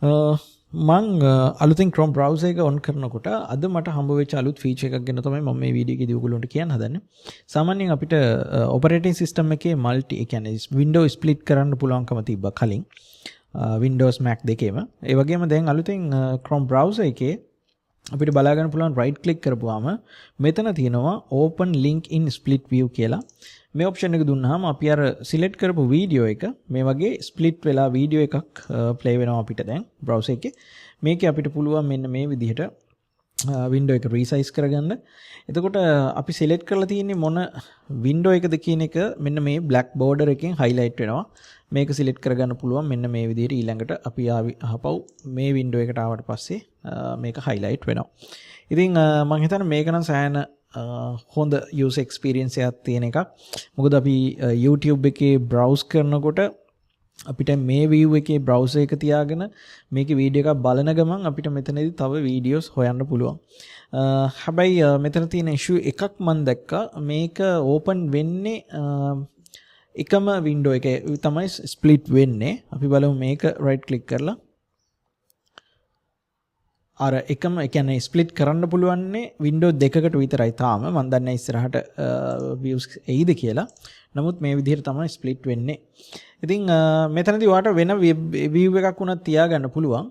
මං අලුතෙන් Chrome browser එක on කරනකොට අද මට හම්බ වෙච්ච අලුත් feature එකක් ගැන තමයි මම මේ වීඩියෝ එකේදී ඔයගොල්ලන්ට කියන්න හදන්නේ. සාමාන්‍යයෙන් අපිට operating system එකේ multi ඒ කියන්නේ window split කරන්න පුළුවන්කම තිබ්බා කලින්. Windows Mac දෙකේම. ඒ වගේම දැන් අලුතෙන් Chrome browser එකේ අපිට බලා ගන්න පුළුවන් right click කරපුවාම මෙතන තියෙනවා open link in split view කියලා. මේ ඔප්ෂන් එක දුන්නාම අපි අර සිලෙක්ට් කරපු වීඩියෝ එක මේ වගේ ස්ප්ලිට් වෙලා වීඩියෝ එකක් ප්ලේ වෙනවා අපිට දැන් බ්‍රවුසර් එකේ. මේකේ අපිට පුළුවන් මෙන්න මේ විදිහට වින්ඩෝ එක රීසයිස් කරගන්න. එතකොට අපි සිලෙක්ට් කරලා තියෙන්නේ මොන වින්ඩෝ එකද කියන එක මෙන්න මේ black border එකෙන් highlight වෙනවා. මේක සිලෙක්ට් කරගන්න පුළුවන් මෙන්න මේ විදිහට. ඊළඟට අපි ආපහු මේ වින්ඩෝ එකට ආවට පස්සේ මේක highlight වෙනවා. ඉතින් මම හිතන්නේ මේක නම් සෑහෙන හොඳ user experience එකක් තියෙන එකක්. මොකද අපි YouTube එකේ browse කරනකොට අපිට මේ view එකේ browser එක තියාගෙන මේකේ වීඩියෝ එකක් බලන ගමන් අපිට මෙතනදී තව videos හොයන්න පුළුවන්. හැබැයි මෙතන තියෙන issue එකක් මම දැක්කා. මේක open වෙන්නේ එකම window එකේ තමයි split වෙන්නේ. අපි බලමු මේක right click කරලා අර එකම ඒ කියන්නේ ස්ප්ලිට් කරන්න පුළුවන්නේ වින්ඩෝ දෙකකට විතරයි තාම. මම දන්නේ ඉස්සරහට views එයිද කියලා. නමුත් මේ විදිහට තමයි ස්ප්ලිට් වෙන්නේ. ඉතින් මෙතනදී ඔයාලට වෙන view එකක් උනත් තියාගන්න පුළුවන්.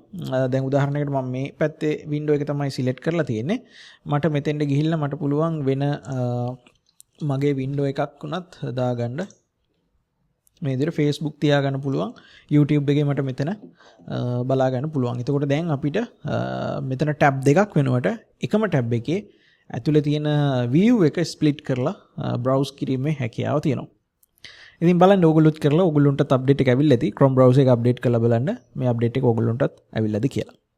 දැන් උදාහරණයකට මම මේ පැත්තේ වින්ඩෝ එක තමයි සිලෙක්ට් කරලා තියෙන්නේ. මට මෙතෙන්ට ගිහිල්ලා මට පුළුවන් වෙන මගේ වින්ඩෝ එකක් උනත් දාගන්න. මේ විදිහට Facebook තියාගන්න පුළුවන්. YouTube එකේ මට මෙතන බලා ගන්න පුළුවන්. එතකොට දැන් අපිට මෙතන ටැබ් දෙකක් වෙනුවට එකම ටැබ් එකේ ඇතුලේ තියෙන view එක ස්ප්ලිට් කරලා browse කිරීමේ හැකියාව තියෙනවා. ඉතින් බලන්න ඕගොල්ලොත් කරලා ඕගොල්ලන්ටත් අප්ඩේට් එක ඇවිල්ලා ඇති. Chrome browser එක අප්ඩේට් කරලා බලන්න මේ අප්ඩේට් එක ඕගොල්ලන්ටත් ඇවිල්ලාද කියලා.